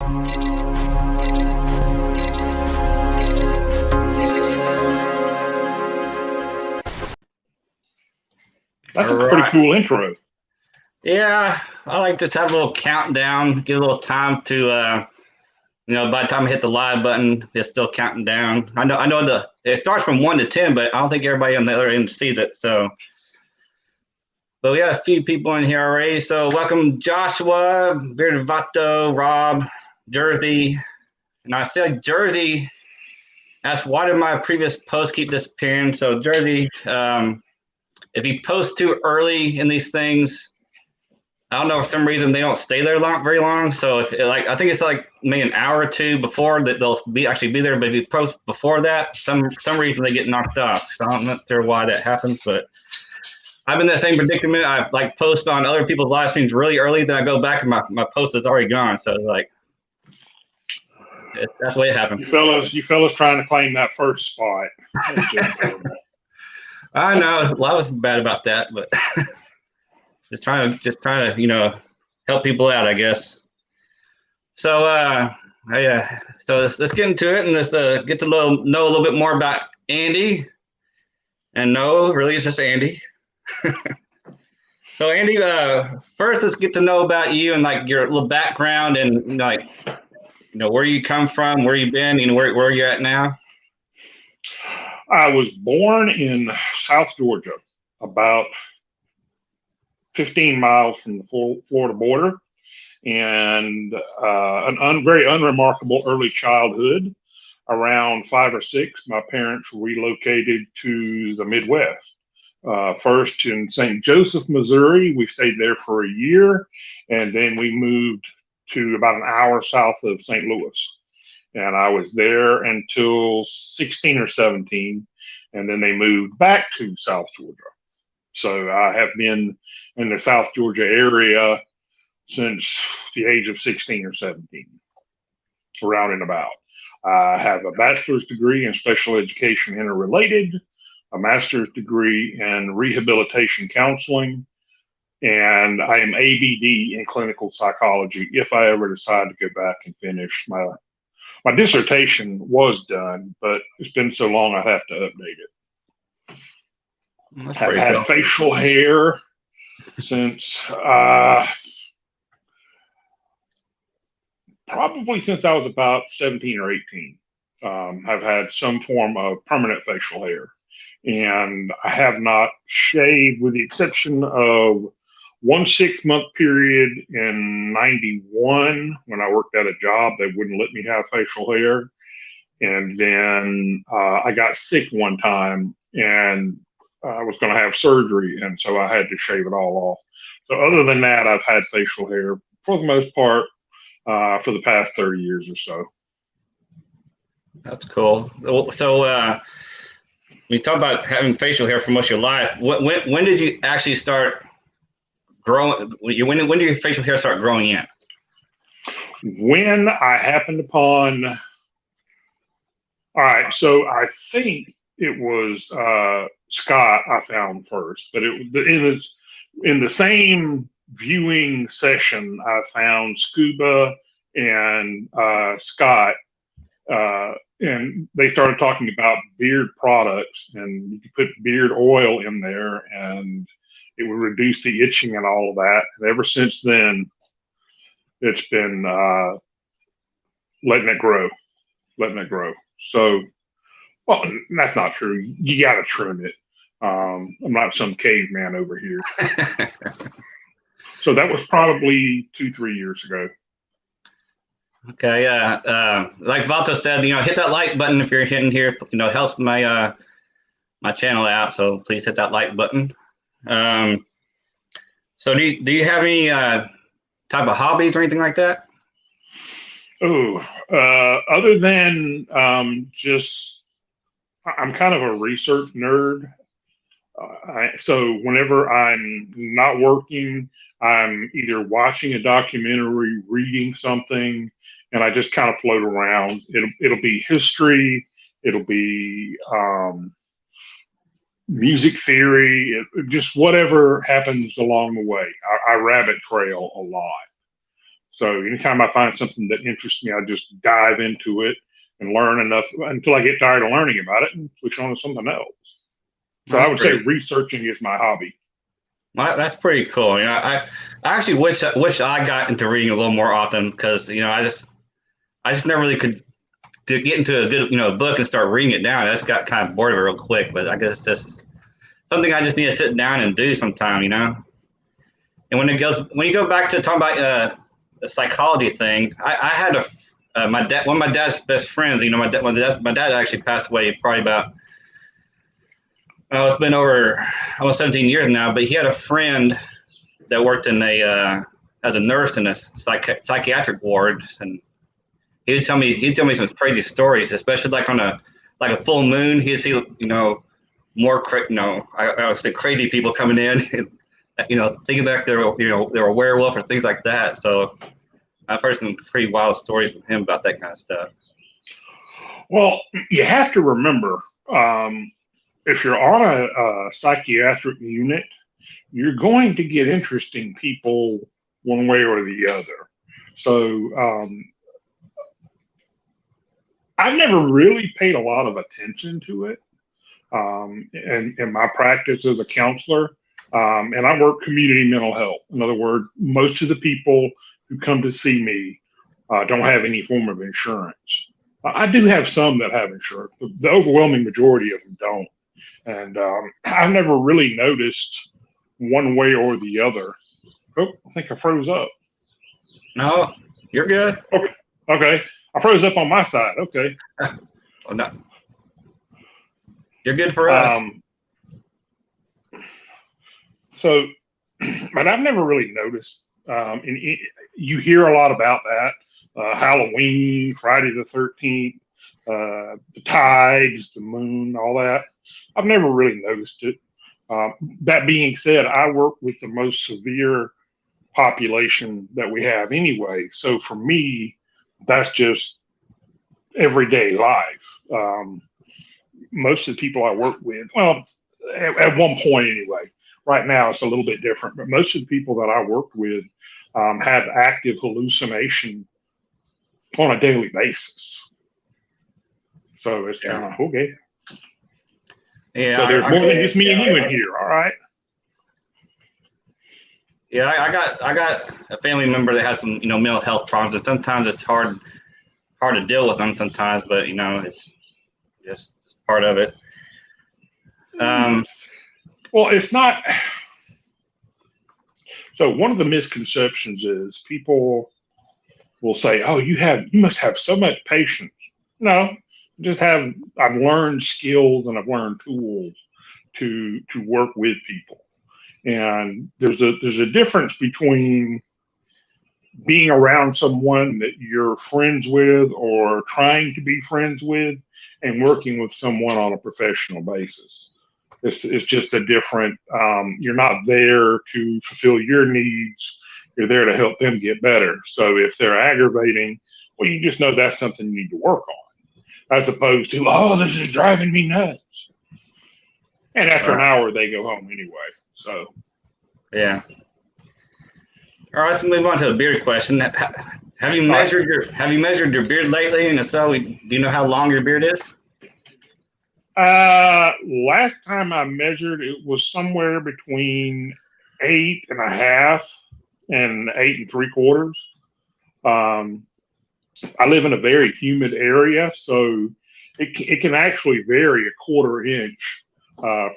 That's a pretty cool intro. Yeah, I like to have a little countdown, give a little time to, by the time I hit the live button, it's still counting down. I know it starts from 1 to 10, but I don't think everybody on the other end sees it. So, but we got a few people in here already. So welcome Joshua, Bearded Vato, Rob, Jersey. And I said Jersey asked, why did my previous post keep disappearing? So Jersey, if you post too early in these things, I don't know, for some reason they don't stay there very long. So if I think it's like maybe an hour or two before that they'll actually be there. But if you post before that, some reason they get knocked off. So I'm not sure why that happens, but I'm in that same predicament. I post on other people's live streams really early, then I go back and my post is already gone. So that's the way it happens. You fellas trying to claim that first spot. I know a lot was bad about that, but just trying to help people out, I guess. So yeah, so let's get into it and let's get to know a little bit more about Andy. And no, really, it's just Andy. So Andy, first let's get to know about you and your little background and where you come from, where you've been, and where you're at now. I was born in South Georgia, about 15 miles from the Florida border, and very unremarkable early childhood. Around 5 or 6, my parents relocated to the Midwest. First in St. Joseph, Missouri. We stayed there for a year, and then we moved to about an hour south of St. Louis. And I was there until 16 or 17, and then they moved back to South Georgia. So I have been in the South Georgia area since the age of 16 or 17, around and about. I have a bachelor's degree in special education interrelated, a master's degree in rehabilitation counseling, and I am ABD in clinical psychology if I ever decide to go back and finish my dissertation was done, but it's been so long I have to update it. I've had facial hair since probably since I was about 17 or 18. I've had some form of permanent facial hair, and I have not shaved with the exception of 1 6-month period in 91 when I worked at a job. They wouldn't let me have facial hair. And then I got sick one time and I was going to have surgery. And so I had to shave it all off. So other than that, I've had facial hair for the most part for the past 30 years or so. That's cool. So we talk about having facial hair for most of your life. When did you actually start growing? When did your facial hair start growing in? When I happened upon, all right, so I think it was Scott I found first, but it was in the same viewing session I found Scuba and Scott, and they started talking about beard products, and you could put beard oil in there and it would reduce the itching and all of that. And ever since then, it's been letting it grow. So, well, that's not true. You got to trim it. I'm not some caveman over here. So that was probably 2-3 years ago. Okay, yeah. Like Vato said, hit that like button if you're hitting here. Helps my my channel out. So please hit that like button. So do you have any type of hobbies or anything like that? Oh, other than just, I'm kind of a research nerd. So whenever I'm not working, I'm either watching a documentary, reading something, and I just kind of float around. It'll be history, it'll be music theory, just whatever happens along the way. I rabbit trail a lot. So anytime I find something that interests me, I just dive into it and learn enough until I get tired of learning about it and switch on to something else. So I That's would say pretty. researching is my hobby. Well, that's pretty cool. I actually wish I got into reading a little more often because I just never really could to get into a good book and start reading it down. I just got kind of bored of it real quick. But I guess it's just something I just need to sit down and do sometime. And when you go back to talking about the psychology thing, I had one of my dad's best friends. My dad actually passed away probably about it's been over almost 17 years now. But he had a friend that worked in as a nurse in a psychiatric ward, and he'd tell me some crazy stories, especially like on a full moon. He'd see more I would say crazy people coming in, and, thinking that they're a werewolf or things like that. So I've heard some pretty wild stories from him about that kind of stuff. Well, you have to remember, if you're on a psychiatric unit, you're going to get interesting people one way or the other. So I've never really paid a lot of attention to it in my practice as a counselor. And I work community mental health. In other words, most of the people who come to see me don't have any form of insurance. I do have some that have insurance, but the overwhelming majority of them don't. And I've never really noticed one way or the other. Oh, I think I froze up. No, you're good. Okay. I froze up on my side. Okay. Oh, no. You're good for us. So, but I've never really noticed. You hear a lot about that. Halloween, Friday the 13th, the tides, the moon, all that. I've never really noticed it. That being said, I work with the most severe population that we have anyway. So for me, that's just everyday life. Most of the people I work with, well, at one point anyway, right now it's a little bit different, but most of the people that I worked with have active hallucination on a daily basis. So it's kind of okay. Yeah, so there's more than just me and you in here, all right? Yeah, I got a family member that has some mental health problems, and sometimes it's hard to deal with them sometimes, but it's just part of it. Well, it's not. So one of the misconceptions is people will say, "Oh, you must have so much patience." No, I've learned skills and I've learned tools to work with people. And there's a difference between being around someone that you're friends with or trying to be friends with and working with someone on a professional basis. It's just a different, you're not there to fulfill your needs. You're there to help them get better. So if they're aggravating, well, you just know that's something you need to work on, as opposed to, oh, this is driving me nuts. And after an hour, they go home anyway. So, yeah. All right, let's move on to a beard question. Have you measured your beard lately? And if so, do you know how long your beard is? Last time I measured, it was somewhere between 8.5 and 8 3/4. I live in a very humid area, so it can actually vary a 1/4 inch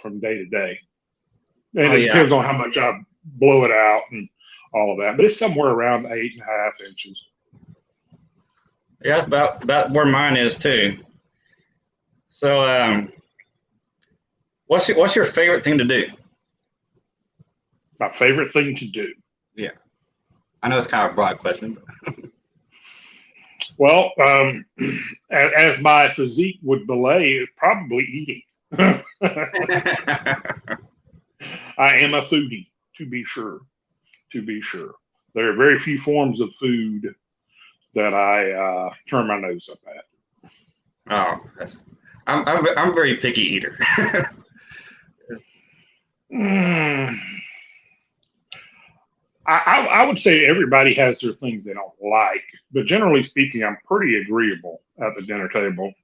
from day to day. And it depends on how much I blow it out and all of that. But it's somewhere around 8.5 inches. Yeah, that's about where mine is too. So, what's your favorite thing to do? My favorite thing to do. Yeah, I know it's kind of a broad question. Well, as my physique would belay, it's probably eating. I am a foodie, to be sure. There are very few forms of food that I turn my nose up at. Oh, I'm a very picky eater. I would say everybody has their things they don't like, but generally speaking, I'm pretty agreeable at the dinner table.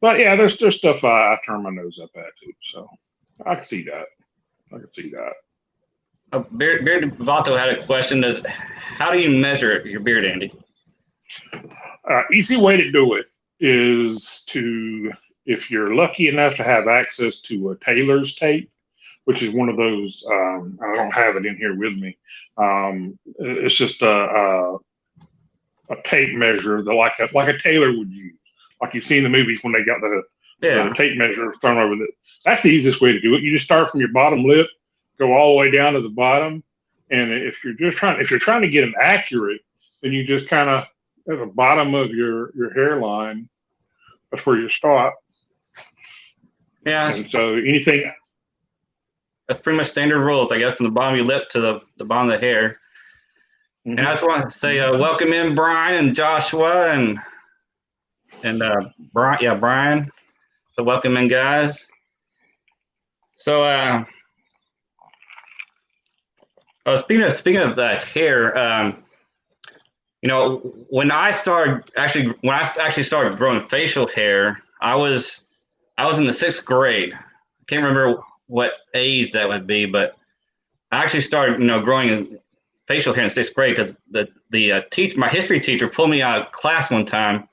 But yeah, there's stuff turn my nose up at too. So I can see that. I can see that. Beard Vato had a question that how do you measure your beard, Andy? Easy way to do it is to, if you're lucky enough to have access to a tailor's tape, which is one of those, I don't have it in here with me. It's just a tape measure that like a tailor would use, like you see in the movies when they got the tape measure thrown over it. That's the easiest way to do it. You just start from your bottom lip, go all the way down to the bottom, and if you're trying to get them accurate, then you just kind of at the bottom of your hairline, that's where you start. Yeah. And so anything. That's pretty much standard rules, I guess, from the bottom of your lip to the bottom of the hair. Mm-hmm. And I just want to say welcome in Brian and Joshua and Brian. So welcome in, guys. So speaking of hair, when I actually started growing facial hair, I was in the 6th grade. I can't remember what age that would be, but I actually started, growing facial hair in 6th grade because my history teacher pulled me out of class one time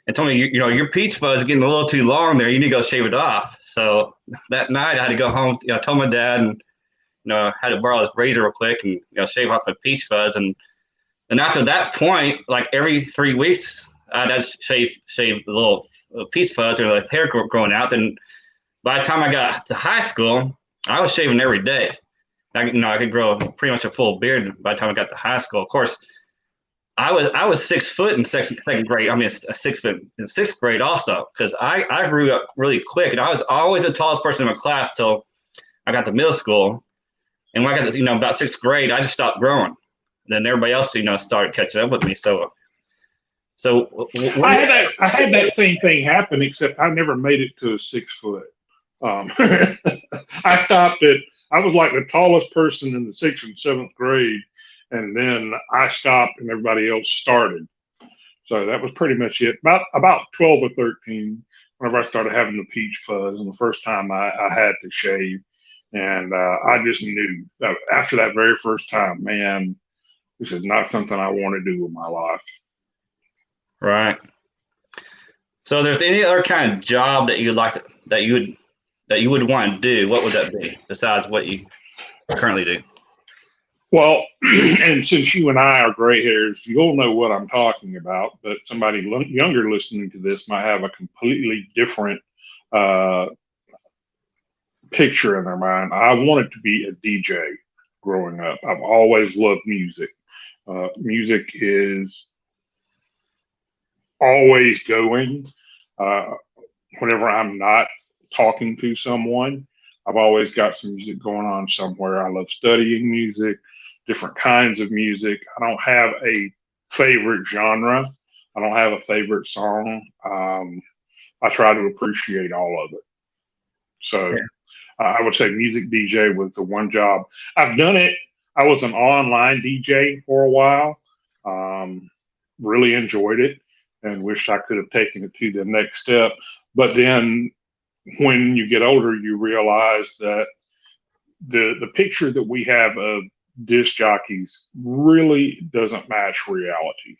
and told me, your peach fuzz is getting a little too long there. You need to go shave it off. So that night I had to go home. I told my dad, and I had to borrow his razor real quick and shave off my peach fuzz. And after that point, like every 3 weeks, I'd shave a little peach fuzz or like hair growing out. Then by the time I got to high school, I was shaving every day. I could grow pretty much a full beard by the time I got to high school. Of course, I was 6 foot in second grade. I mean, 6 foot in 6th grade also, because I grew up really quick, and I was always the tallest person in my class till I got to middle school. And when I got to, about 6th grade, I just stopped growing. And then everybody else, started catching up with me. So I had that same thing happen, except I never made it to 6 foot. I was like the tallest person in the 6th and 7th grade, and then I stopped and everybody else started. So that was pretty much it. About 12 or 13, whenever I started having the peach fuzz, and the first time I had to shave, and I just knew that after that very first time, man, this is not something I want to do with my life. Right. So, if there's any other kind of job that you would want to do, what would that be besides what you currently do? Well, and since you and I are gray hairs, you'll know what I'm talking about, but somebody younger listening to this might have a completely different picture in their mind. I wanted to be a DJ growing up. I've always loved music. Music is always going. Whenever I'm not talking to someone, I've always got some music going on somewhere. I love studying music, different kinds of music. I don't have a favorite genre. I don't have a favorite song. I try to appreciate all of it. So I would say music DJ was the one job. I've done it. I was an online DJ for a while. Really enjoyed it and wished I could have taken it to the next step. But then when you get older, you realize that the picture that we have of disc jockeys really doesn't match reality.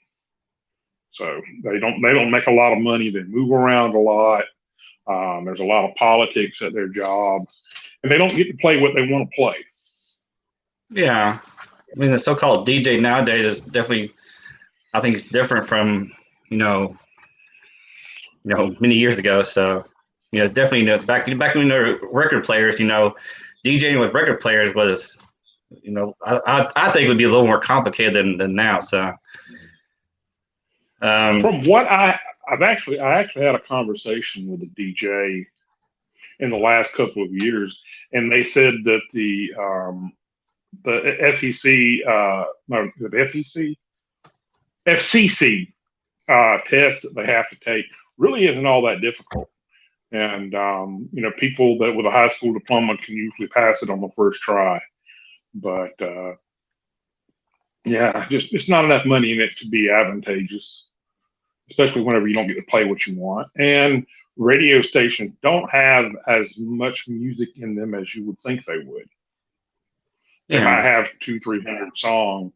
So they don't make a lot of money. They move around a lot. There's a lot of politics at their job, and they don't get to play what they want to play. Yeah, I mean the so-called DJ nowadays is definitely, I think it's different from many years ago. So definitely back when there were record players, DJing with record players was, I think it would be a little more complicated than now. So from what I actually had a conversation with a DJ in the last couple of years, and they said that the FCC test that they have to take really isn't all that difficult. And, people that with a high school diploma can usually pass it on the first try. But yeah, just it's not enough money in it to be advantageous, especially whenever you don't get to play what you want. And radio stations don't have as much music in them as you would think they would. They might Yeah. have 200, 300 songs,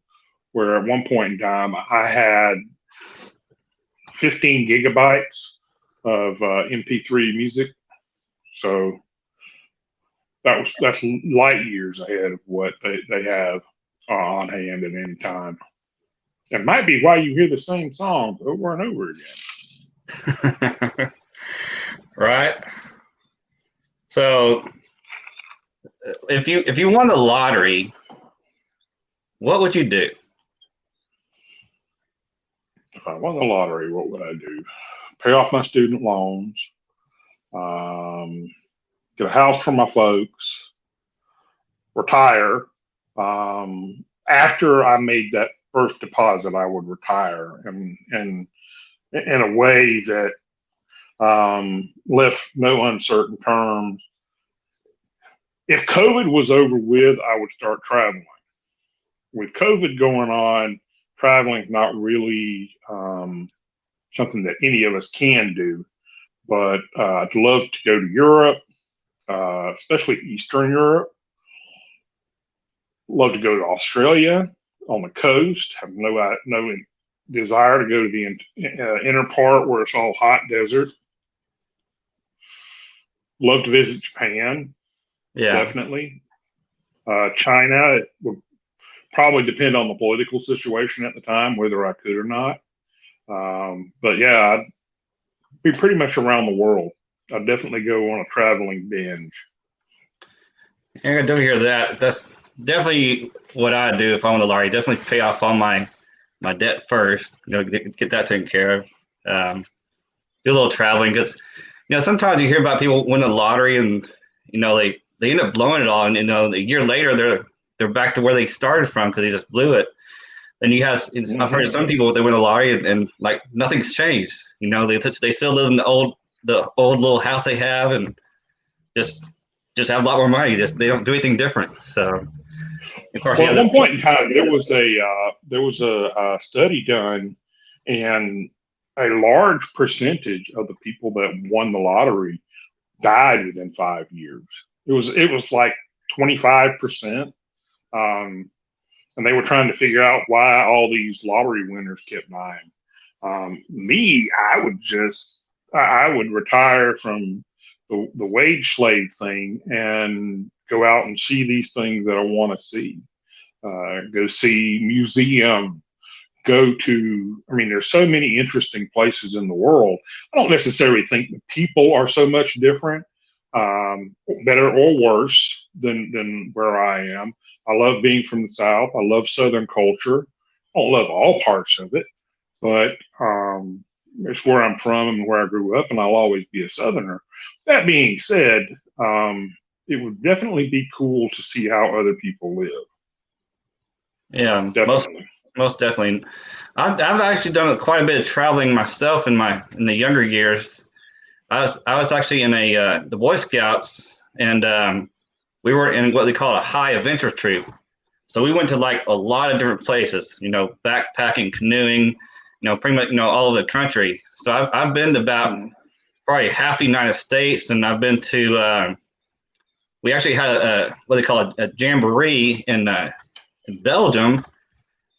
where at one point in time I had 15 gigabytes of MP3 music. So that's light years ahead of what they have on hand at any time. It might be why you hear the same songs over and over again. Right. So if you won the lottery, what would you do? If I won the lottery, what would I do? Pay off my student loans, um, get a house for my folks, retire. After I made that first deposit, I would retire, and in a way that left no uncertain terms. If COVID was over with, I would start traveling. With COVID going on, traveling is not really something that any of us can do. But I'd love to go to Europe, especially Eastern Europe. Love to go to Australia on the coast. Have no desire to go to the inner part where it's all hot desert. Love to visit Japan, Yeah. definitely. China, it would probably depend on the political situation at the time, whether I could or not. But yeah, I'd be pretty much around the world. I'd definitely go on a traveling binge. I do hear that. That's definitely what I do if I won the lottery. Definitely pay off all my debt first. Get that taken care of. Do a little traveling because sometimes you hear about people win the lottery and they end up blowing it all, and a year later they're back to where they started from because they just blew it. And I've heard of some people they win the lottery and like nothing's changed. They still live in the old little house they have and just have a lot more money. They don't do anything different. So of course, well, at one point in time, there was a study done, and a large percentage of the people that won the lottery died within 5 years. It was like 25%, and they were trying to figure out why all these lottery winners kept dying. I would retire from the wage slave thing and go out and see these things that I want to see. Go see museum. There's so many interesting places in the world. I don't necessarily think the people are so much different, better or worse than where I am. I love being from the South. I love Southern culture. I don't love all parts of it, but it's where I'm from and where I grew up, and I'll always be a Southerner. That being said, it would definitely be cool to see how other people live. Yeah, Definitely. most definitely. I've actually done quite a bit of traveling myself in the younger years. I was actually in the Boy Scouts, and we were in what they call a high adventure troop. So we went to like a lot of different places, backpacking, canoeing, pretty much all over the country. So I've been to about probably half the United States, and I've been to. We actually had what they call a jamboree in Belgium.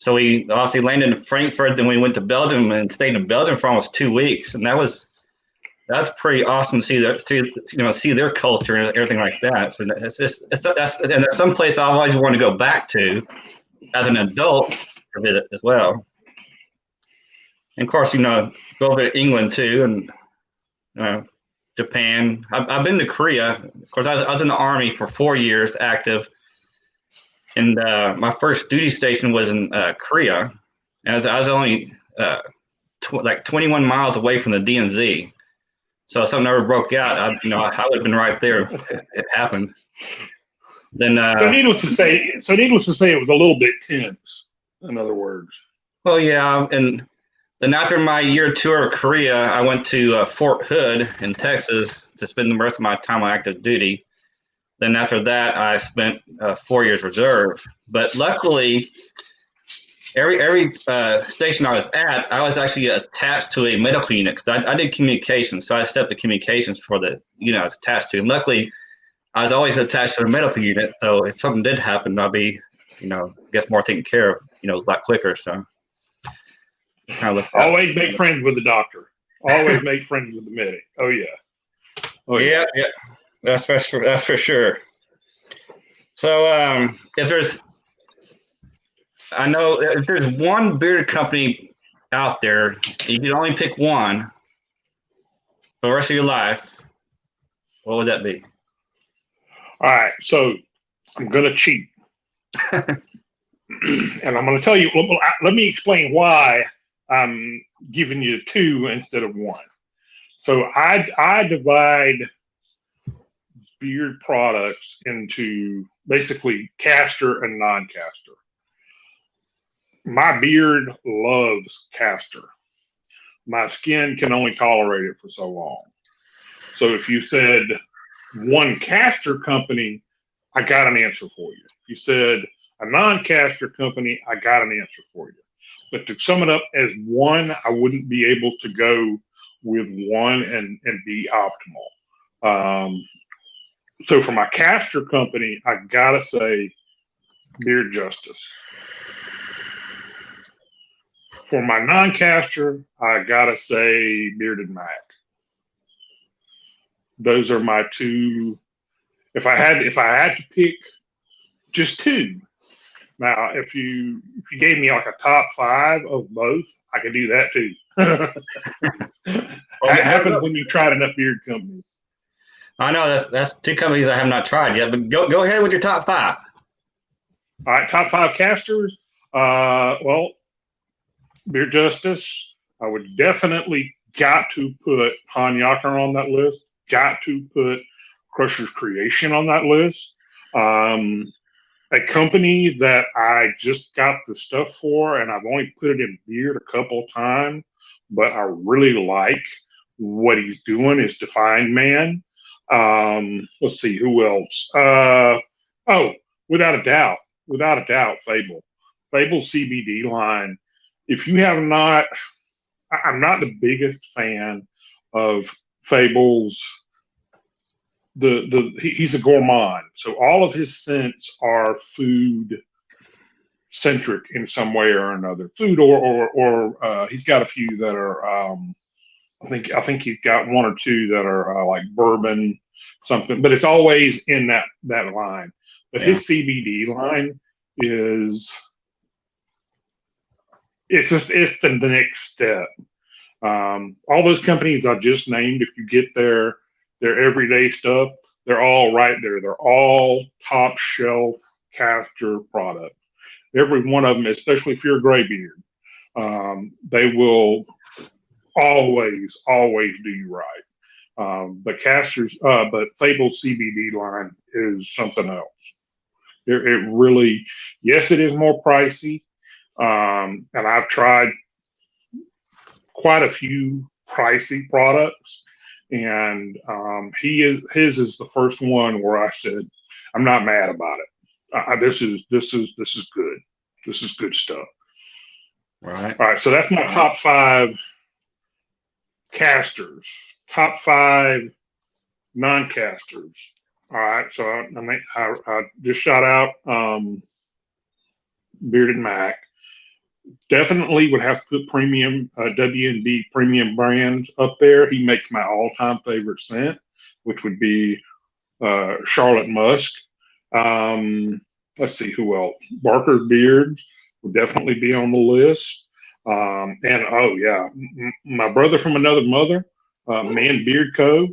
So we obviously landed in Frankfurt, then we went to Belgium and stayed in Belgium for almost 2 weeks, and that's pretty awesome to see their culture and everything like that. So that's some place I always want to go back to as an adult to visit as well. And of course, go over to England too, and Japan. I've been to Korea. Of course, I was in the Army for 4 years active. And my first duty station was in Korea, and I was only like 21 miles away from the DMZ. So if something ever broke out, I would have been right there if it happened. Then, so needless to say, it was a little bit tense. In other words. Well, yeah, and then after my year tour of Korea, I went to Fort Hood in Texas to spend the rest of my time on active duty. Then after that, I spent 4 years reserve. But luckily, every station I was at, I was actually attached to a medical unit because I did communications. So I set up the communications for the unit I was attached to. And luckily, I was always attached to a medical unit. So if something did happen, I'd be, I guess more taken care of, a lot quicker. So kind of always make friends with the doctor. Always make friends with the medic. Oh yeah. Oh yeah. That's for sure. So if there's one beer company out there, you could only pick one for the rest of your life, what would that be? All right, so I'm gonna cheat, and I'm gonna tell you. Let me explain why I'm giving you two instead of one. So I divide beard products into basically castor and non-castor. My beard loves castor. My skin can only tolerate it for so long. So if you said one castor company, I got an answer for you. If you said a non-castor company, I got an answer for you. But to sum it up as one, I wouldn't be able to go with one and be optimal. So for my castor company, I gotta say Beard Justice. For my non-castor, I gotta say Bearded Mac. Those are my two. If I had to pick just two. Now, if you gave me like a top five of both, I could do that too. That happens when you tried enough beard companies. I know that's two companies I have not tried yet, but go ahead with your top five. All right, top five casters. Well, Beard Justice. I would definitely got to put Han Yakner on that list. Got to put Crusher's Creation on that list. A company that I just got the stuff for, and I've only put it in beard a couple times, but I really like what he's doing is Defined Man. Let's see, who else? Without a doubt, Fable. Fable CBD line. If you have not, I'm not the biggest fan of Fable's. He's a gourmand, so all of his scents are food centric in some way or another. Food or he's got a few that are I think he's got one or two that are like bourbon something, but it's always in that line. But his CBD line is it's the next step. All those companies I just named, if you get their everyday stuff, they're all right there. They're all top shelf castor product. Every one of them, especially if you're a graybeard, they will always do you right. But Fable CBD line is something else. It really, yes, it is more pricey, and I've tried quite a few pricey products. And his is the first one where I said, I'm not mad about it. This is good. This is good stuff. Right. All right. So that's my top five casters. Top five non-casters. All right. So I just shout out Bearded Mac. Definitely would have to put premium W&D premium brands up there. He makes my all-time favorite scent, which would be Charlotte Musk. Let's see who else. Barker's Beards would definitely be on the list. And oh yeah, my brother from another mother, Man Beard Co.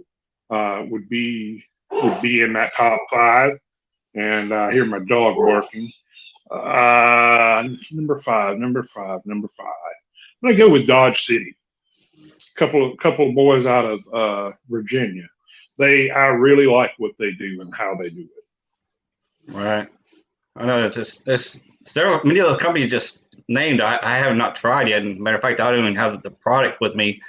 would be in that top five. And I hear my dog barking. Number five. I'm gonna go with Dodge City. Couple of boys out of Virginia. I really like what they do and how they do it. Right. I know there's several many of those companies just named. I have not tried yet. And matter of fact, I don't even have the product with me.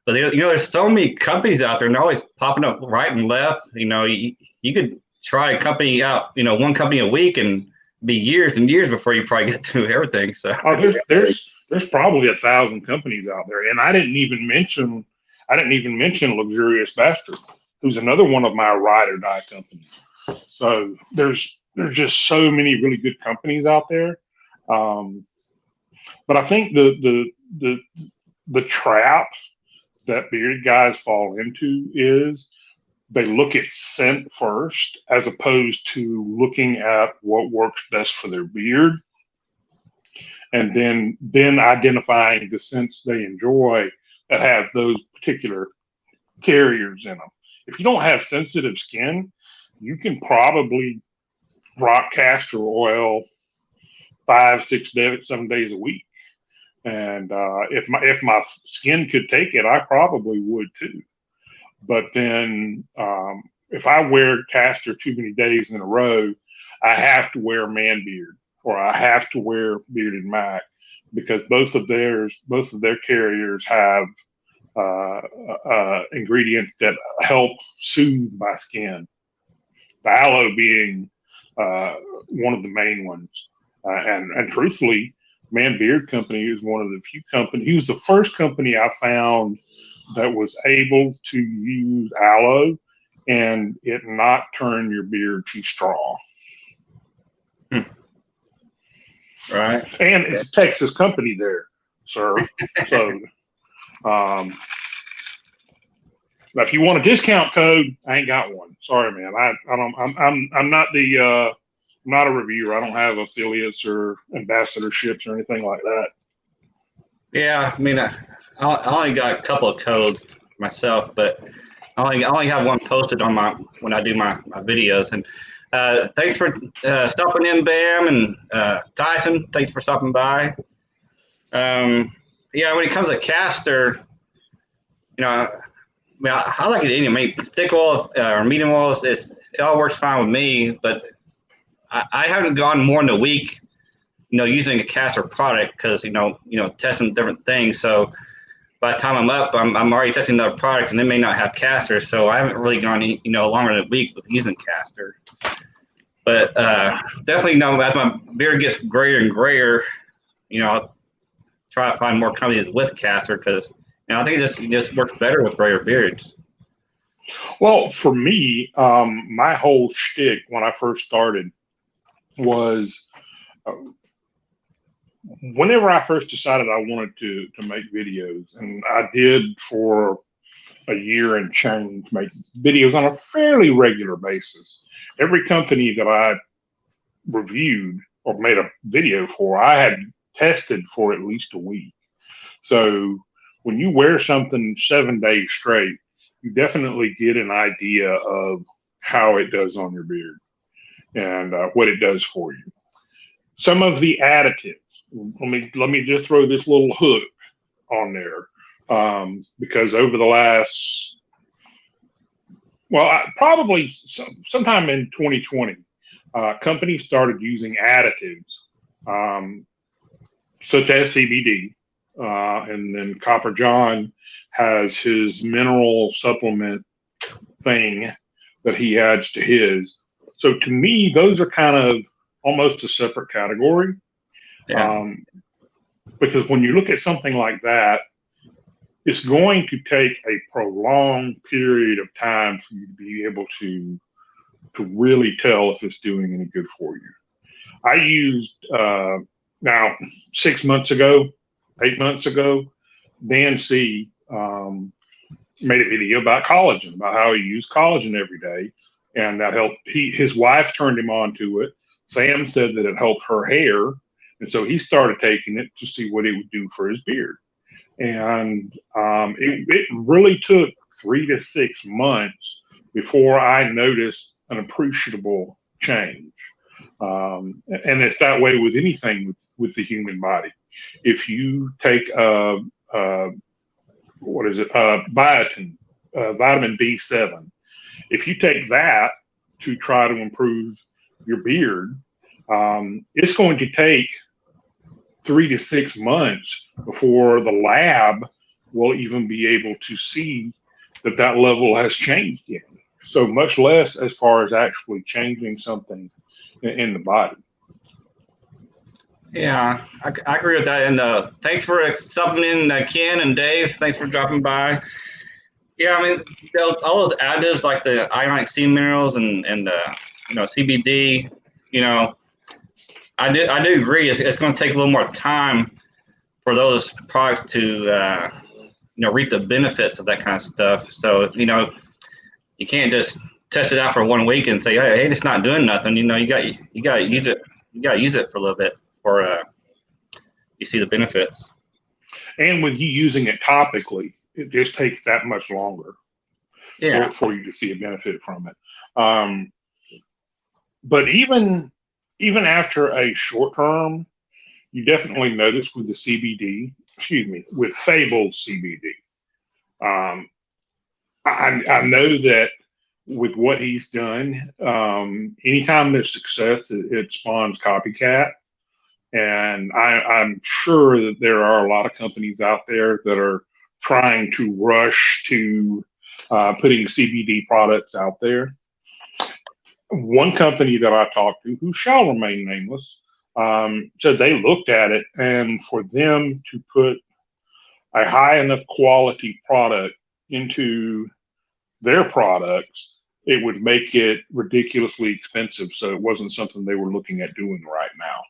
But there's so many companies out there, and they're always popping up right and left. You could try a company out, one company a week and be years and years before you probably get through everything. So there's probably 1,000 companies out there, and I didn't even mention Luxurious Bastard, who's another one of my ride or die companies. So there's just so many really good companies out there. But I think the trap that bearded guys fall into is they look at scent first, as opposed to looking at what works best for their beard, and then identifying the scents they enjoy that have those particular carriers in them. If you don't have sensitive skin, you can probably rock castor oil 5, 6, 7 days a week. And if my skin could take it, I probably would too. But then if I wear castor too many days in a row, I have to wear Man Beard, or I have to wear Bearded Mac, because both of their carriers have ingredients that help soothe my skin. The aloe being one of the main ones, and truthfully, Man Beard Company is one of the few companies. He was the first company I found that was able to use aloe and it not turn your beard to straw. Right. And it's a Texas company there, sir. So, now if you want a discount code, I ain't got one. Sorry, man. I'm not not a reviewer. I don't have affiliates or ambassadorships or anything like that. Yeah, I mean, I only got a couple of codes myself, but I only have one posted on when I do my videos. And thanks for stopping in, Bam, and Tyson. Thanks for stopping by. Yeah, when it comes to castor, I like it anyway. I mean, thick oil or medium oils, it all works fine with me. But I haven't gone more than a week, using a castor product because testing different things. So by the time I'm up, I'm already testing another product, and it may not have castor. So I haven't really gone longer than a week with using castor. But definitely, as my beard gets grayer and grayer, I'll try to find more companies with castor because I think it just works better with grayer beards. Well, for me, my whole shtick when I first started was whenever I first decided I wanted to make videos, and I did for a year and change, make videos on a fairly regular basis. Every company that I reviewed or made a video for, I had tested for at least a week. So when you wear something 7 days straight, you definitely get an idea of how it does on your beard and what it does for you. Some of the additives, let me just throw this little hook on there, because over the last, probably sometime in 2020, companies started using additives, such as CBD, and then Copper John has his mineral supplement thing that he adds to his. So to me, those are kind of almost a separate category. Yeah. Because when you look at something like that, it's going to take a prolonged period of time for you to be able to really tell if it's doing any good for you. I used, now 6 months ago, 8 months ago, Dan C. Made a video about collagen, about how he used collagen every day, and that helped. His wife turned him on to it. Sam said that it helped her hair, and so he started taking it to see what it would do for his beard. And it really took 3 to 6 months before I noticed an appreciable change. And it's that way with anything with the human body. If you take biotin, vitamin B7, if you take that to try to improve your beard, it's going to take 3 to 6 months before the lab will even be able to see that level has changed yet. So much less as far as actually changing something in the body. Yeah, I agree with that. And thanks for stopping in, Ken and Dave. Thanks for dropping by. Yeah, I mean, all those additives like the ionic sea minerals and CBD. You know, I do agree. It's going to take a little more time for those products to reap the benefits of that kind of stuff. So you can't just test it out for 1 week and say, hey, it's not doing nothing. You got to use it. You got to use it for a little bit for you see the benefits. And with you using it topically, it just takes that much longer for you to see a benefit from it. But even after a short term, you definitely notice with the CBD, with Fable CBD. I know that with what he's done, anytime there's success, it spawns copycat. And I'm sure that there are a lot of companies out there that are trying to rush to putting CBD products out there. One company that I talked to, who shall remain nameless, said they looked at it, and for them to put a high enough quality product into their products, it would make it ridiculously expensive. So it wasn't something they were looking at doing right now.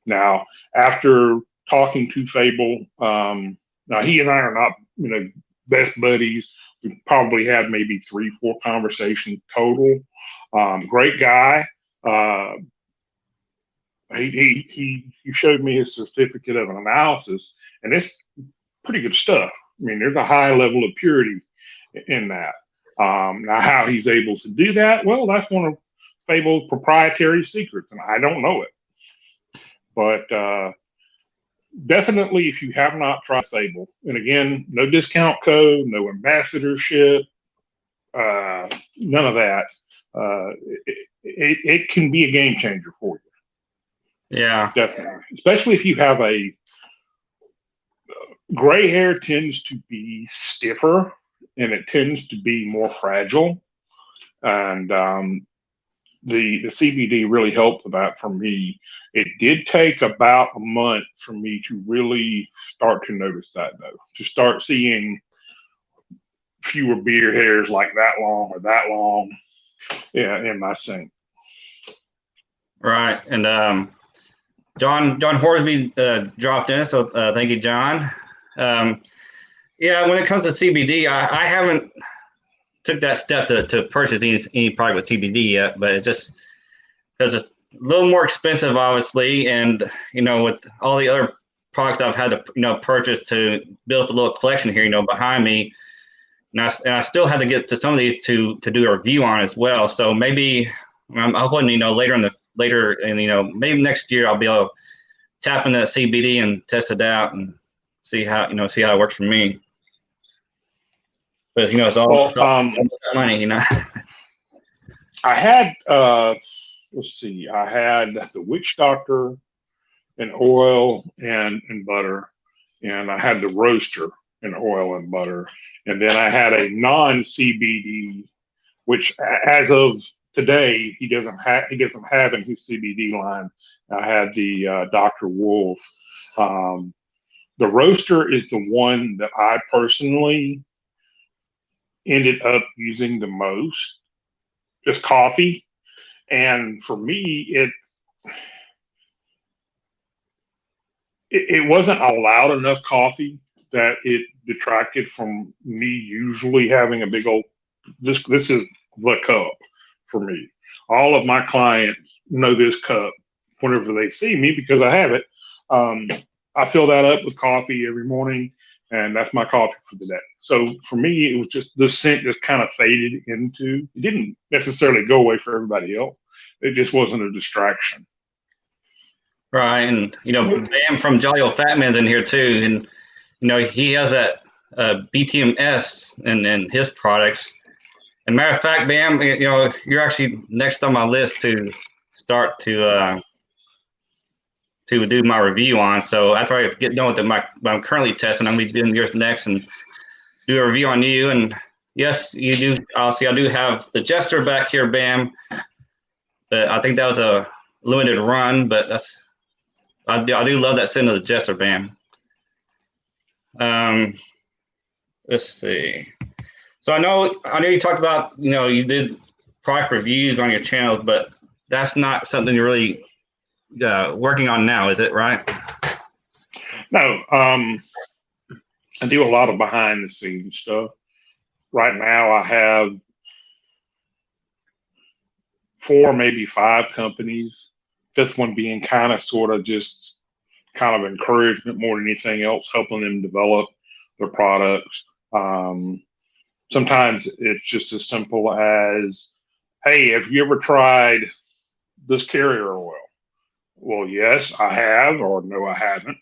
Now, after talking to Fable, now he and I are not, best buddies. We probably had maybe 3-4 conversations total. Great guy. He showed me his certificate of an analysis, and it's pretty good stuff. I mean, there's a high level of purity in that. Now, how he's able to do that, well, that's one of Fable's proprietary secrets, and I don't know it. But definitely, if you have not tried Fable, and again, no discount code, no ambassadorship, none of that, it can be a game changer for you. Yeah, definitely. Especially if you have gray hair tends to be stiffer and it tends to be more fragile. And the CBD really helped with that for me. It did take about a month for me to really start to notice that, though, to start seeing fewer beard hairs like that long or that long in my sink. Right. And John Horsby dropped in, so thank you, John. Yeah, when it comes to CBD, I haven't took that step to purchase any product with CBD yet, but it just because it's a little more expensive, obviously, and with all the other products I've had to purchase to build up a little collection here, behind me, and I still had to get to some of these to do a review on as well. So maybe I'm hoping later maybe next year I'll be able to tap into that CBD and test it out and see how it works for me. But it's all money, I had let's see, I had the Witch Doctor in oil and butter, and I had the Roaster in oil and butter, and then I had a non-CBD, which as of today he doesn't have in his CBD line. I had the Dr. Wolf. The Roaster is the one that I personally ended up using the most. It's coffee, and for me, it wasn't a loud enough coffee that it detracted from me usually having a big old. This is the cup for me. All of my clients know this cup whenever they see me because I have it. I fill that up with coffee every morning, and that's my coffee for the day. So for me, it was just the scent just kind of faded into. It didn't necessarily go away for everybody else. It just wasn't a distraction. Right, and Bam from Jolly Old Fat Man's in here too, and he has that BTMS and his products. And matter of fact, Bam, you're actually next on my list to start to do my review on. So after I get done with what I'm currently testing, I'm going to be doing yours next and do a review on you. And yes, you do. Obviously, I do have the Jester back here, Bam. But I think that was a limited run. But I do love that scent of the Jester, Bam. Um, let's see. So I know you talked about, you did product reviews on your channel, but that's not something you're really working on now, is it? Right? No, I do a lot of behind the scenes stuff. Right now, I have 4, maybe 5 companies. Fifth one being kind of sort of just kind of encouragement more than anything else, helping them develop their products. Sometimes it's just as simple as, hey, have you ever tried this carrier oil? Well, yes, I have, or no, I haven't.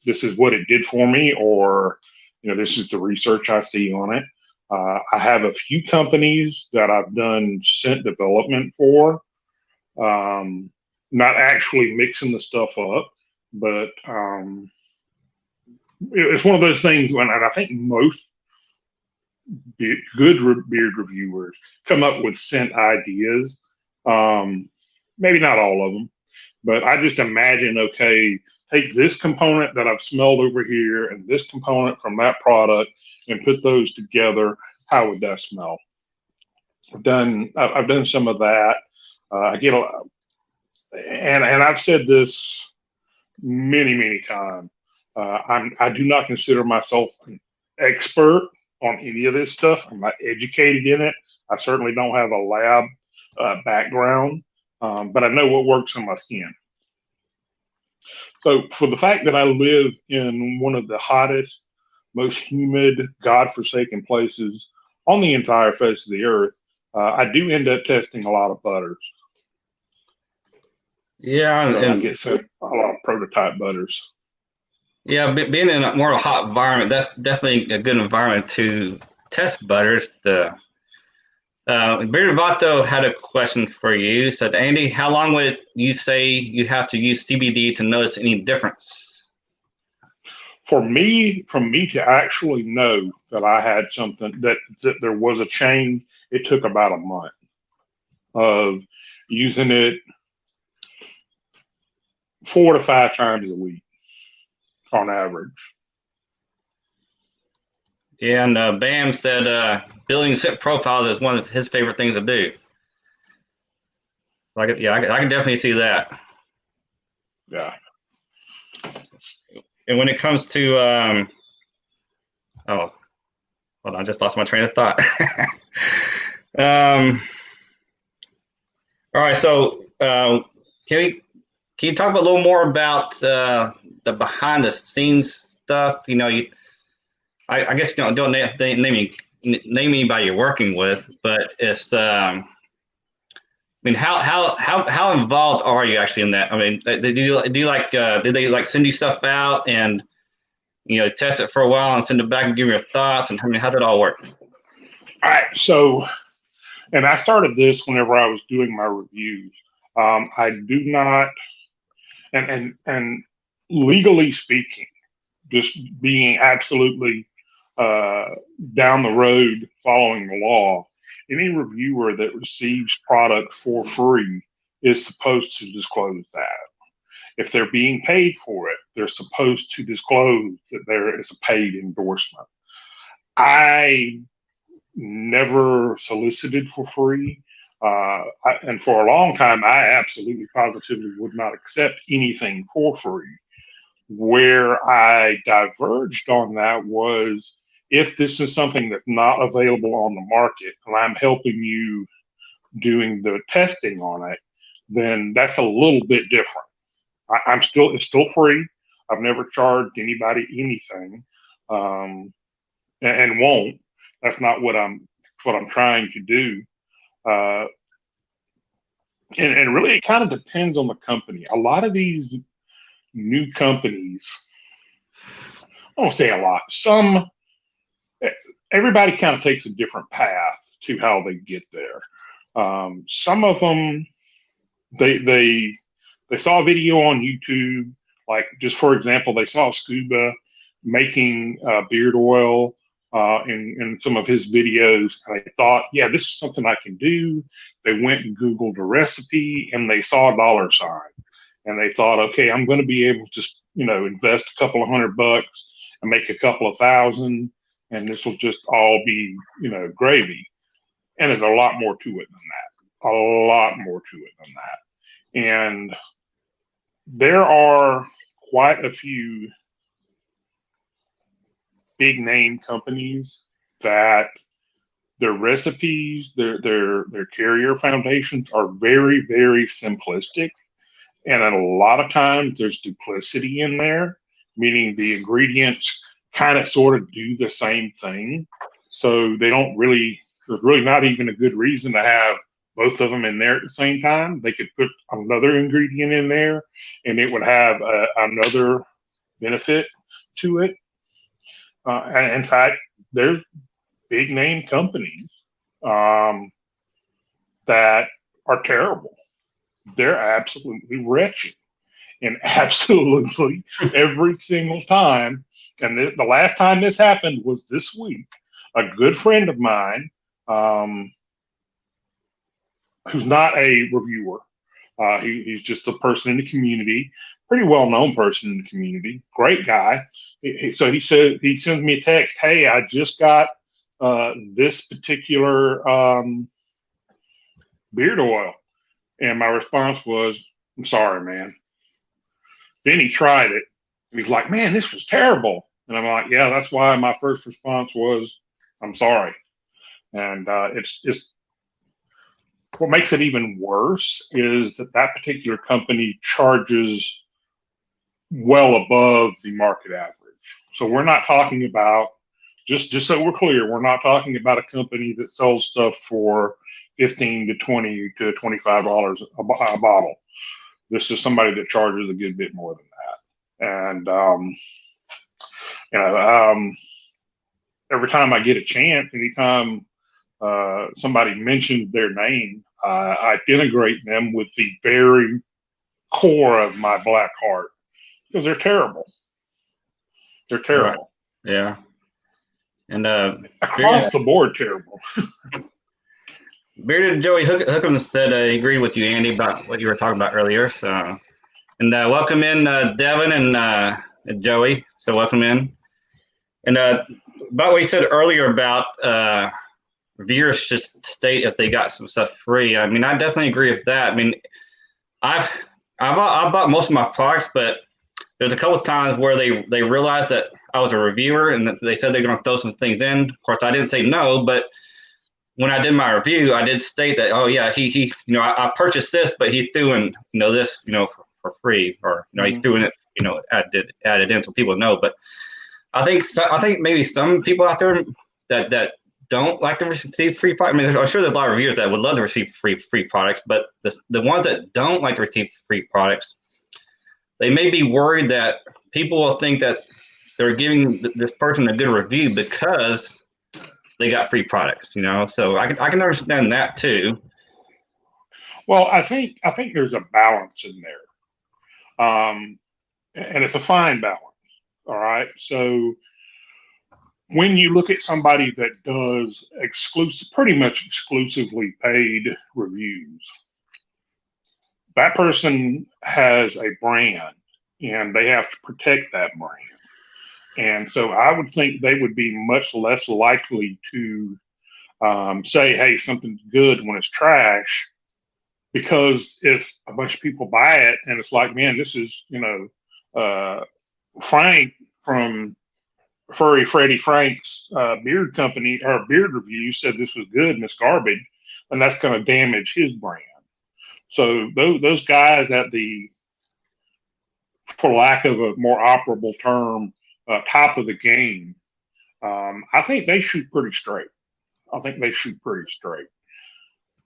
This is what it did for me, or this is the research I see on it. I have a few companies that I've done scent development for, not actually mixing the stuff up, but it's one of those things when, and I think most good beard reviewers come up with scent ideas. Maybe not all of them, but I just imagine, okay, take this component that I've smelled over here and this component from that product and put those together. How would that smell? I've done some of that. I get a, and I've said this many times. I do not consider myself an expert on any of this stuff. I'm not educated in it. I certainly don't have a lab background, but I know what works on my skin. So, for the fact that I live in one of the hottest, most humid, godforsaken places on the entire face of the earth, I do end up testing a lot of butters. Yeah, I get sent a lot of prototype butters. Yeah, being in a more hot environment, that's definitely a good environment to test butters. Bearded Vato had a question for you. Said, Andy, how long would you say you have to use CBD to notice any difference? For me to actually know that I had something that there was a change, it took about a month of using it 4 to 5 times a week on average. Yeah, and Bam said building scent profiles is one of his favorite things to do. I can definitely see that. Yeah. And when it comes to, hold on, I just lost my train of thought. All right, so can you talk a little more about the behind the scenes stuff? I guess don't name anybody you're working with, but it's I mean, how involved are you actually in that? I mean, do you like did they like send you stuff out and test it for a while and send it back and give you your thoughts? And I mean, how's it all work? All right. So, and I started this whenever I was doing my reviews. I do not, and legally speaking, just being absolutely uh, down the road following the law, any reviewer that receives product for free is supposed to disclose that. If they're being paid for it, they're supposed to disclose that there is a paid endorsement. I never solicited for free. And for a long time, I absolutely positively would not accept anything for free. Where I diverged on that was if this is something that's not available on the market and I'm helping you doing the testing on it, then that's a little bit different. It's still free. I've never charged anybody anything, and won't. That's not what I'm trying to do. Uh, and really, it kind of depends on the company. A lot of these new companies, I won't say a lot. Everybody kind of takes a different path to how they get there. Some of them, they saw a video on YouTube, like just for example, they saw Scuba making beard oil in some of his videos. I thought, yeah, this is something I can do. They went and Googled a recipe and they saw a dollar sign and they thought, okay, I'm going to be able to, invest a couple of $100 and make a couple of thousand, and this will just all be, gravy. And there's a lot more to it than that. A lot more to it than that. And there are quite a few big name companies that their recipes, their carrier foundations are very, very simplistic. And a lot of times there's duplicity in there, meaning the ingredients kind of sort of do the same thing. So there's really not even a good reason to have both of them in there at the same time. They could put another ingredient in there and it would have another benefit to it. And in fact, there's big name companies that are terrible. They're absolutely wretched. And absolutely every single time, and the last time this happened was this week, a good friend of mine, who's not a reviewer, he's just a person in the community, pretty well known person in the community, great guy. So he sends me a text, hey, I just got this particular beard oil. And my response was, I'm sorry, man. Then he tried it and he's like, man, this was terrible. And I'm like, yeah, that's why my first response was, I'm sorry. And it's just, what makes it even worse is that particular company charges well above the market average. So we're not talking about, just so we're clear, we're not talking about a company that sells stuff for $15 to $20 to $25 a bottle. This is somebody that charges a good bit more than that. And every time I get a chance, anytime somebody mentions their name, I denigrate them with the very core of my black heart because they're terrible. They're terrible. Right. Yeah. And across the board, terrible. Bearded Joey Hookham said he agreed with you, Andy, about what you were talking about earlier. So, and welcome in Devin and Joey. So welcome in. And about what you said earlier about reviewers should state if they got some stuff free. I mean, I definitely agree with that. I mean, I bought most of my products, but there's a couple of times where they realized that I was a reviewer and that they said they're going to throw some things in. Of course, I didn't say no, but when I did my review, I did state that, oh yeah, he I purchased this, but he threw in, this, for free, or, he threw in it, added in so people know. But I think maybe some people out there that don't like to receive free products. I mean, I'm sure there's a lot of reviewers that would love to receive free products, but the ones that don't like to receive free products, they may be worried that people will think that they're giving this person a good review because they got free products, So I can understand that too. Well, I think there's a balance in there, and it's a fine balance. All right, so when you look at somebody that does pretty much exclusively paid reviews, that person has a brand and they have to protect that brand. And so I would think they would be much less likely to say, hey, something's good when it's trash, because if a bunch of people buy it and it's like, man, this is, Frank from Furry Freddy Frank's beard company or beard review said this was good and it's garbage, and that's going to damage his brand. So those guys at the, for lack of a more operable term, top of the game, I think they shoot pretty straight.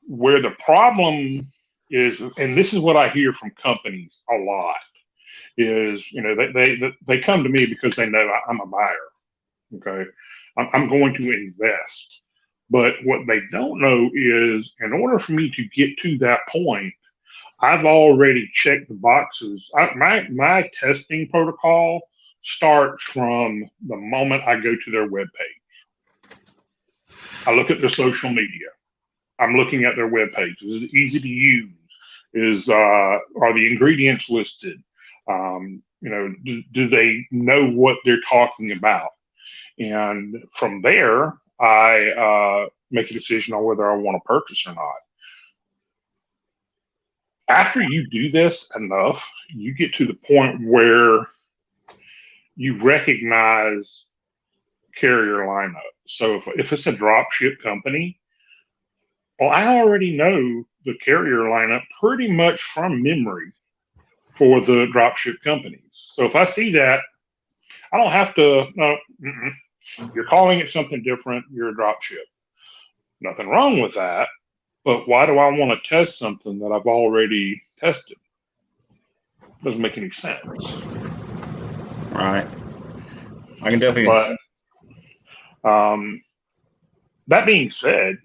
Where the problem is, and this is what I hear from companies a lot, is they come to me because they know I'm a buyer. Okay, I'm going to invest, but what they don't know is, in order for me to get to that point, I've already checked the boxes. My testing protocol starts from the moment I go to their webpage. I look at their social media. I'm looking at their web page. Is it easy to use? Are the ingredients listed? Do they know what they're talking about? And from there, I make a decision on whether I want to purchase or not. After you do this enough, you get to the point where you recognize carrier lineup. So if it's a drop ship company, well, I already know the carrier lineup pretty much from memory for the drop ship companies. So if I see that, I don't have to, no, you're calling it something different, you're a drop ship. Nothing wrong with that, but why do I want to test something that I've already tested? Doesn't make any sense. Right. I can definitely. But that being said,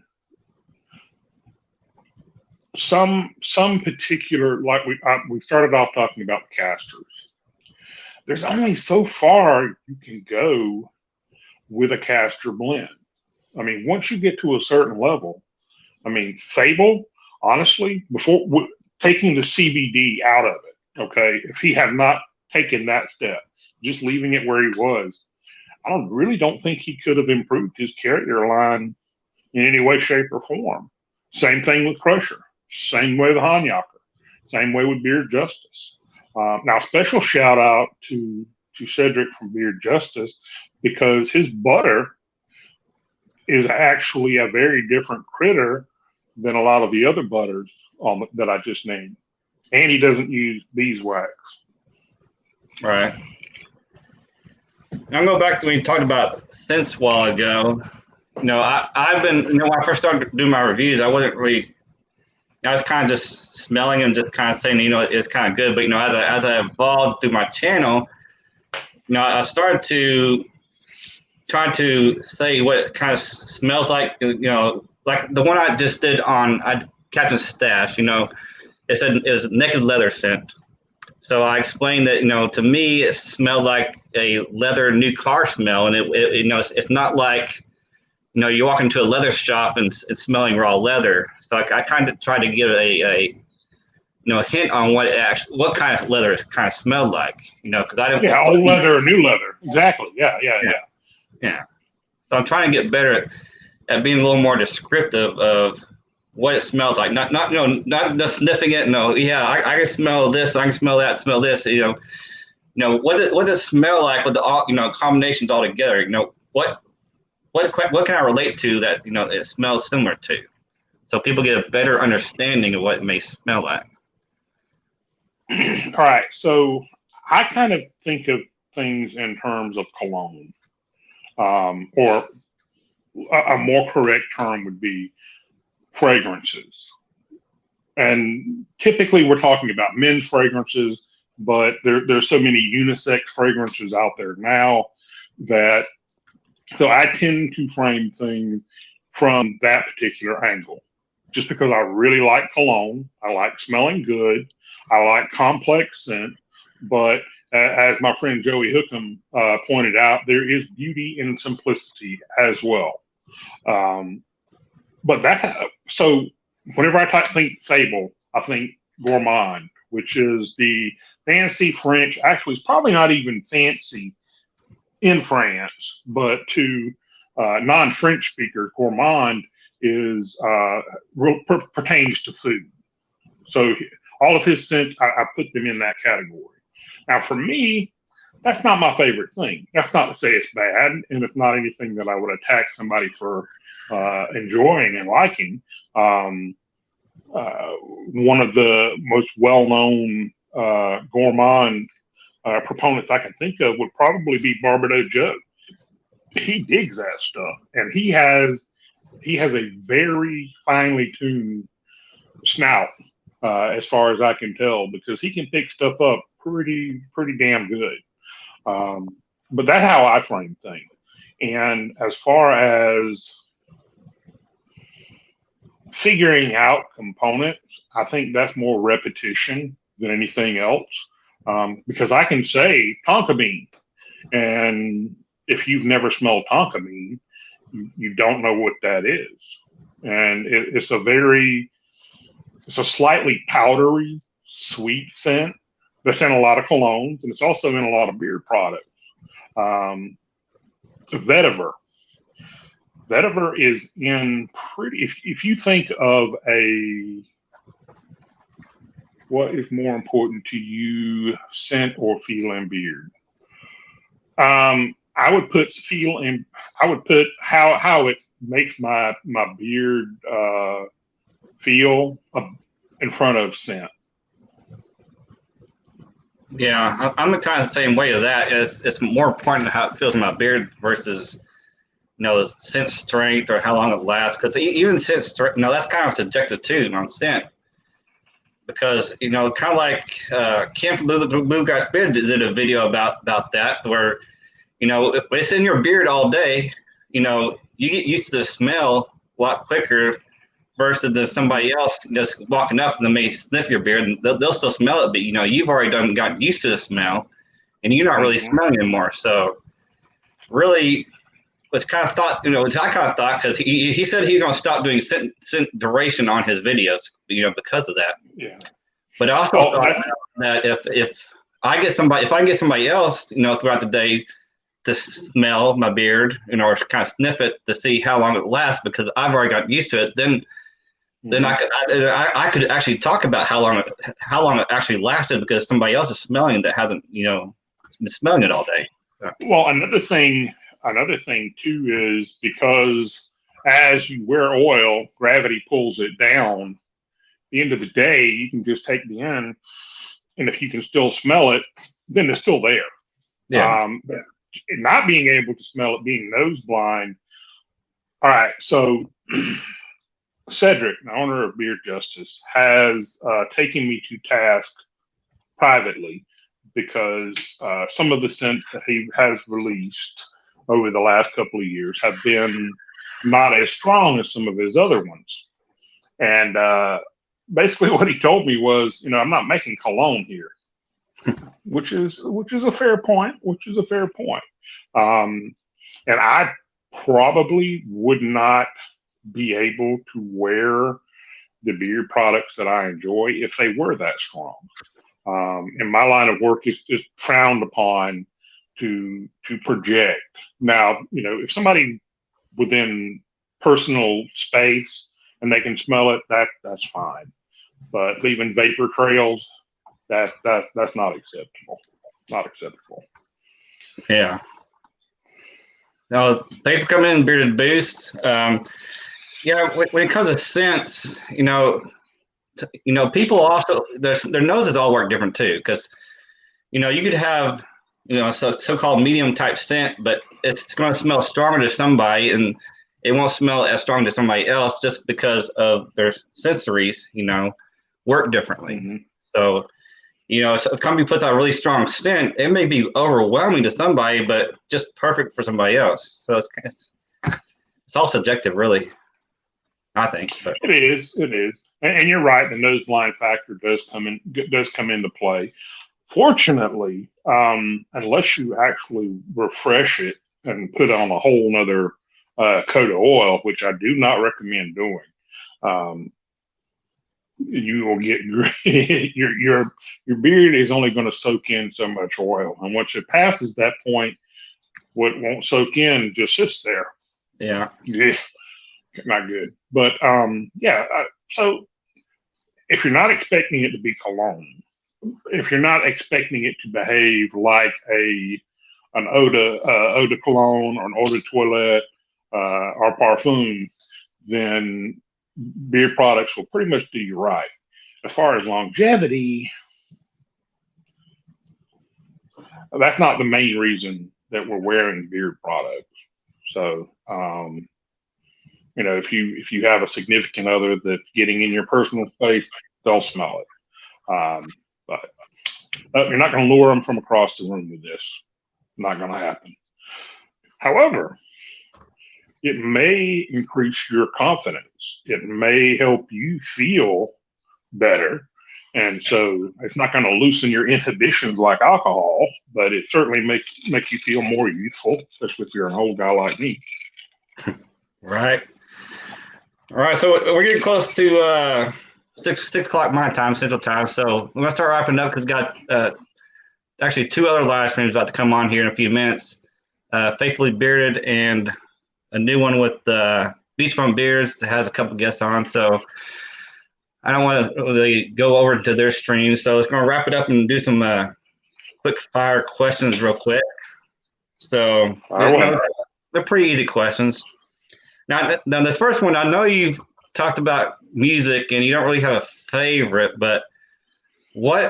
some particular, like we started off talking about the casters. There's only so far you can go with a caster blend. I mean, once you get to a certain level, I mean, Fable, honestly, before taking the CBD out of it, okay, if he had not taken that step, just leaving it where he was, I really don't think he could have improved his carrier line in any way, shape, or form. Same thing with Crusher. Same way with Hanyaker. Same way with Beard Justice. Now, special shout out to Cedric from Beard Justice, because his butter is actually a very different critter than a lot of the other butters that I just named. And he doesn't use beeswax. Right. I'll go back to when you talked about scents a while ago. I've been, when I first started doing my reviews, I wasn't really, I was kind of just smelling and just kind of saying, it's kind of good. But, as I evolved through my channel, I started to try to say what it kind of smells like, like the one I just did on Captain Stash, it said it was naked leather scent. So I explained that, to me, it smelled like a leather new car smell. And it's not like, you walk into a leather shop and it's smelling raw leather. So I kind of tried to give a hint on what kind of leather it kind of smelled like, because I didn't. Yeah, old leather or new leather. Exactly. Yeah. So I'm trying to get better at being a little more descriptive of what it smells like. Not just sniffing it. No, yeah, I can smell this. I can smell that. Smell this. What does it smell like with the combinations all together? What can I relate to that it smells similar to, so people get a better understanding of what it may smell like. All right, so I kind of think of things in terms of cologne, or a more correct term would be fragrances. And typically we're talking about men's fragrances, but there's so many unisex fragrances out there now that, so I tend to frame things from that particular angle, just because I really like cologne. I like smelling good. I like complex scent, but as my friend Joey Hookham pointed out, there is beauty in simplicity as well. So whenever I think Fable, I think Gourmand, which is the fancy French. Actually, it's probably not even fancy in France, but to non-French speakers, Gourmand pertains to food. So all of his scents, I put them in that category. Now, for me, that's not my favorite thing. That's not to say it's bad, and it's not anything that I would attack somebody for enjoying and liking. One of the most well-known Gourmand proponents I can think of would probably be Barbados Joe. He digs that stuff, and he has a very finely tuned snout, as far as I can tell, because he can pick stuff up pretty damn good. But that's how I frame things. And as far as figuring out components, I think that's more repetition than anything else. Because I can say tonka bean, and if you've never smelled tonka bean, you don't know what that is. And it's it's a slightly powdery, sweet scent that's in a lot of colognes, and it's also in a lot of beard products. Um, Vetiver. Vetiver is in pretty, if you think of what is more important to you, scent or feel in beard? I would put feel in, I would put how it makes my beard feel in front of scent. Yeah, I'm the kind of the same way of that. It's more important how it feels in my beard versus the scent strength or how long it lasts. Because even scent strength, that's kind of subjective too on scent. Because kind of like Kim from Blue Guys Beard did a video about that where if it's in your beard all day, you get used to the smell a lot quicker versus than somebody else just walking up and they may sniff your beard and they'll still smell it, but you've already gotten used to the smell and you're not really smelling anymore. So really, was kind of thought, which I kind of thought, because he said he's going to stop doing scent duration on his videos, because of that. Yeah. But I also thought that if I can get somebody else, throughout the day to smell my beard, or kind of sniff it to see how long it lasts, because I've already got used to it, then I could actually talk about how long it actually lasted because somebody else is smelling it that hasn't, been smelling it all day. So. Well, another thing too is because as you wear oil, gravity pulls it down. At the end of the day, you can just take the end, and if you can still smell it, then it's still there. Yeah. But not being able to smell it, being nose blind. All right, so Cedric, the owner of Beard Justice, has taken me to task privately because some of the scents that he has released over the last couple of years have been not as strong as some of his other ones. And basically what he told me was, I'm not making cologne here, which is a fair point, and I probably would not be able to wear the beard products that I enjoy if they were that strong. And my line of work is frowned upon to project. Now, if somebody within personal space and they can smell it, that's fine. But leaving vapor trails, that's not acceptable. Not acceptable. Yeah. No, thanks for coming in, Bearded Boost. Yeah, when it comes to scents, people also their noses all work different too, because you could have so-called medium type scent, but it's going to smell stronger to somebody and it won't smell as strong to somebody else just because of their sensories work differently. Mm-hmm. So if a company puts out a really strong scent, it may be overwhelming to somebody, but just perfect for somebody else. So it's all subjective, really, I think. But. It is, and you're right. The nose blind factor does come into play. Fortunately, unless you actually refresh it and put on a whole nother coat of oil, which I do not recommend doing, you will get your beard is only going to soak in so much oil, and once it passes that point, what won't soak in just sits there. Yeah, not good. But so if you're not expecting it to be cologne, if you're not expecting it to behave like an eau de cologne or an eau de toilette or parfum, then beard products will pretty much do you right. As far as longevity, that's not the main reason that we're wearing beard products. So, if you have a significant other that's getting in your personal space, they'll smell it. But you're not going to lure them from across the room with this. Not going to happen. However, it may increase your confidence. It may help you feel better. And so it's not going to loosen your inhibitions like alcohol, but it certainly make you feel more youthful, especially if you're an old guy like me. Right. All right. So we're getting close to 6 o'clock my time, Central Time. So we're gonna start wrapping up because we got actually two other live streams about to come on here in a few minutes. Faithfully Bearded and a new one with Beach Bum Beards that has a couple guests on. So I don't want to really go over to their stream. So it's going to wrap it up and do some quick fire questions real quick. So they're pretty easy questions. Now, this first one, I know you've talked about music and you don't really have a favorite, but I'm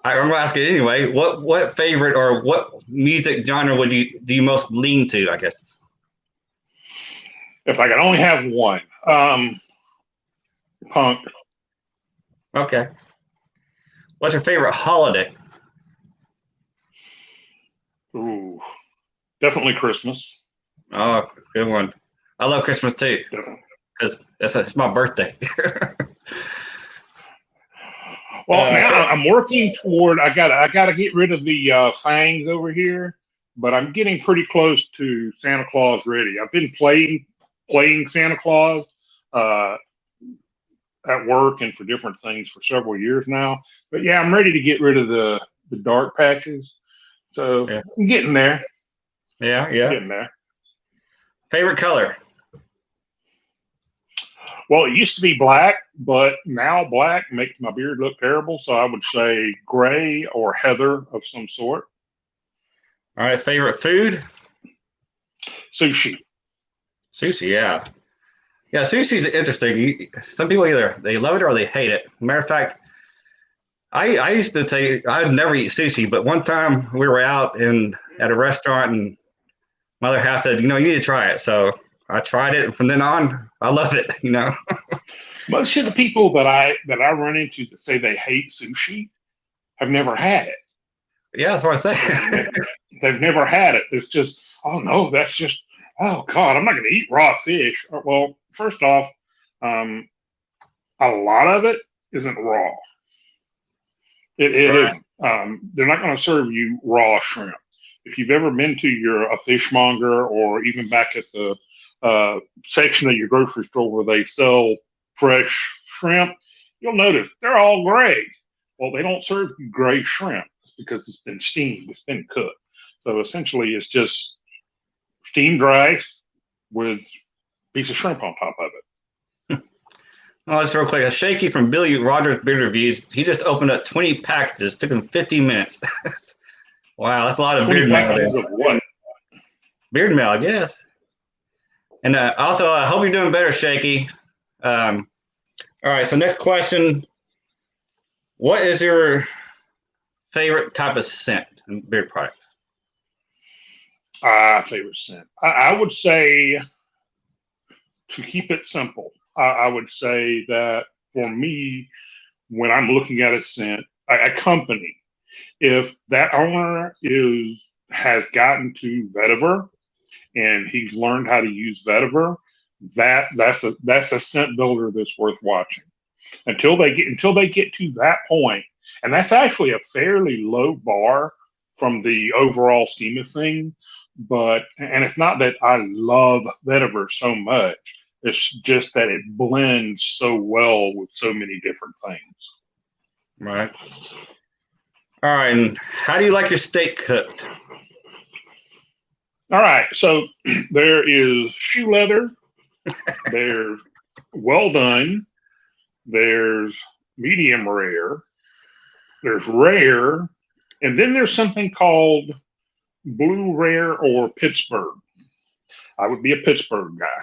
going to ask it anyway. What favorite or what music genre do you most lean to, I guess? If I could only have one, punk. Okay. What's your favorite holiday? Ooh, definitely Christmas. Oh, good one. I love Christmas too because it's my birthday. Well, now I'm working toward. I gotta get rid of the fangs over here, but I'm getting pretty close to Santa Claus ready. I've been playing Santa Claus at work and for different things for several years now. But yeah, I'm ready to get rid of the dark patches. So Yeah. I'm getting there. Yeah. Getting there. Favorite color? Well, it used to be black, but now black makes my beard look terrible. So I would say gray or heather of some sort. All right. Favorite food? Sushi. Sushi. Yeah. Yeah. Sushi's interesting. Some people either they love it or they hate it. Matter of fact, I used to say I'd never eat sushi, but one time we were out at a restaurant and my other half said, you need to try it. So I tried it, and from then on, I love it. Most of the people that I run into that say they hate sushi have never had it. Yeah, that's what I say. They've never had it. It's just, oh no, that's just, oh God, I'm not going to eat raw fish. Well, first off, a lot of it isn't raw. It Right. isn't. They're not going to serve you raw shrimp. If you've ever been to a fishmonger or even back at the section of your grocery store where they sell fresh shrimp, you'll notice they're all gray. Well, they don't serve you gray shrimp because it's been steamed, it's been cooked. So essentially, it's just steamed rice with a piece of shrimp on top of it. Oh, that's real quick. A Shaky from Billy Rogers Beard Reviews. He just opened up 20 packages. Took him 50 minutes. Wow, that's a lot of beard mail. Of what? Beard mail, I guess. And also, I hope you're doing better, Shaky. All right, so next question. What is your favorite type of scent in beard products? Favorite scent. I would say, to keep it simple, I would say that for me, when I'm looking at a scent, a company, if that owner has gotten to vetiver and he's learned how to use vetiver, that's a scent builder that's worth watching. Until they get to that point, and that's actually a fairly low bar from the overall scheme of things. And it's not that I love vetiver so much. It's just that it blends so well with so many different things. Right. All right. And how do you like your steak cooked? All right. So there is shoe leather. There's well done. There's medium rare. There's rare. And then there's something called blue rare or Pittsburgh. I would be a Pittsburgh guy.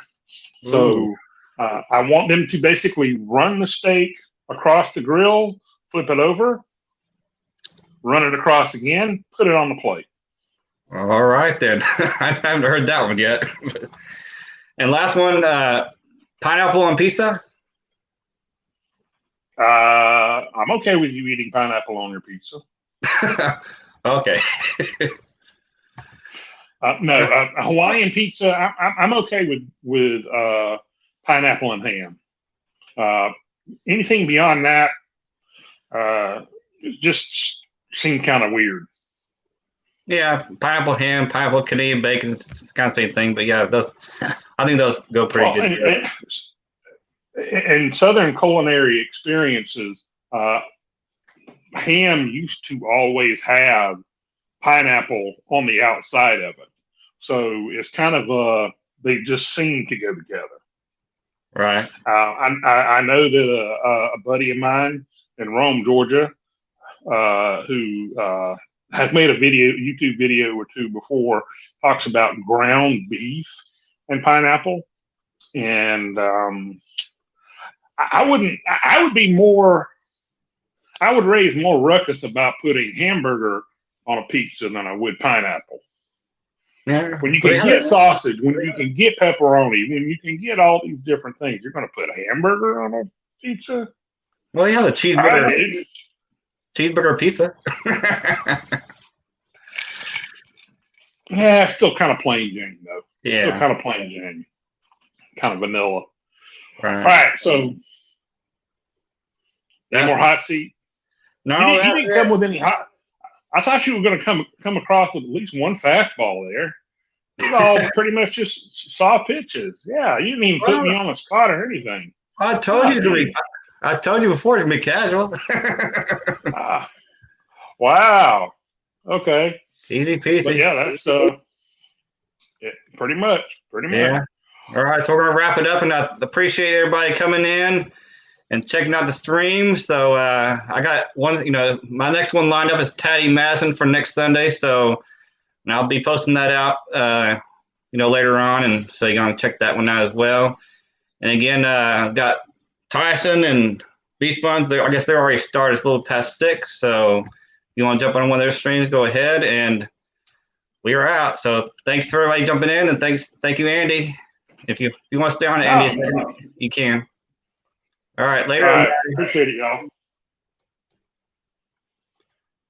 So I want them to basically run the steak across the grill, flip it over, run it across again, put it on the plate. All right, then. I haven't heard that one yet. And last one, pineapple on pizza? I'm okay with you eating pineapple on your pizza. Okay. No, Hawaiian pizza. I'm okay with pineapple and ham. Anything beyond that just seemed kind of weird. Yeah, pineapple ham, pineapple Canadian bacon, it's kind of same thing. But yeah, those I think those go pretty Well, good together. and Southern culinary experiences, ham used to always have pineapple on the outside of it. So it's kind of they just seem to go together. Right. I know that a buddy of mine in Rome, Georgia, who has made a YouTube video or two before, talks about ground beef and pineapple. And I wouldn't. I would be more. I would raise more ruckus about putting hamburger on a pizza than I would pineapple. Yeah. When you can get sausage, when you can get pepperoni, when you can get all these different things, you're going to put a hamburger on a pizza? Well, yeah, the cheeseburger, Right. cheeseburger pizza. Yeah, still kind of plain Jane though. Still Yeah. kind of plain Jane, kind of vanilla. All Right. right, so any more hot seat? No, You didn't come with any hot. I thought you were going to come across with at least one fastball there. It's all pretty much just soft pitches. Yeah, you didn't even put me on the spot or anything. I told you it's gonna be. I told you before it's gonna be casual. Wow. Okay. Easy peasy. But yeah, that's yeah, pretty much. Yeah. All right, so we're gonna wrap it up, and I appreciate everybody coming in and checking out the stream. So I got one. My next one lined up is Taddy Madison for next Sunday. So and I'll be posting that out, later on, and so you're gonna check that one out as well. And again, I've got Tyson and Beast Buns. I guess they're already started. It's a little past 6, so if you want to jump on one of their streams, go ahead, and we are out. So thanks for everybody jumping in, and thank you, Andy. If you want to stay on, Andy, you can. All right, later. All right, appreciate it, y'all.